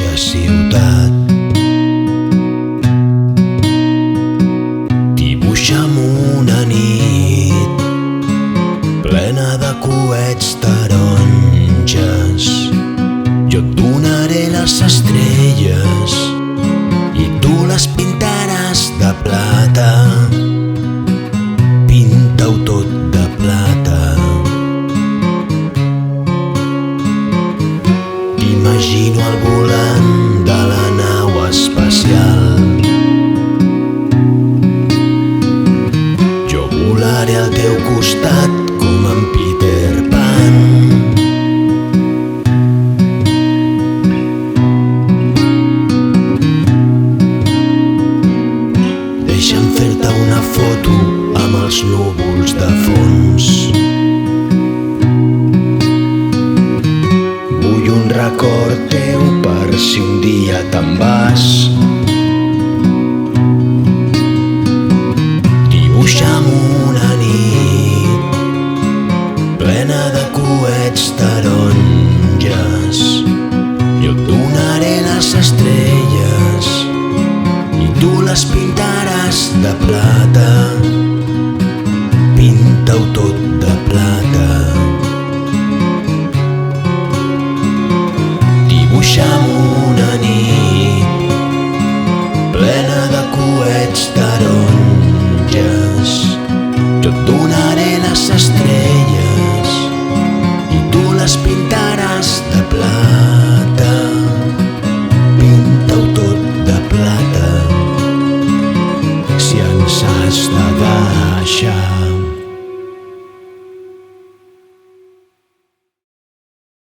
mateixa ciutat. Dibuixa'm una nit plena de coets taronges. Jo et donaré les estrelles i tu les pintaràs de plata. Pinta-ho tot de plata. Imagino al volant de la nau espacial. Jo volaré al teu costat com en Peter Pan. Deixa'm fer-te una foto amb els núvols de fons. Vull un record teu per si un dia te'n vas. Dibuixa'm una nit plena de coets taronges. Jo et donaré les estrelles i tu les pintaràs de plata. Pinta-ho tot de plata. Dibuixa'm una nit plena de coets taronges. Jo et donaré les estrelles i tu les pintaràs de plata. Pinta-ho tot de plata. Si ens has de deixar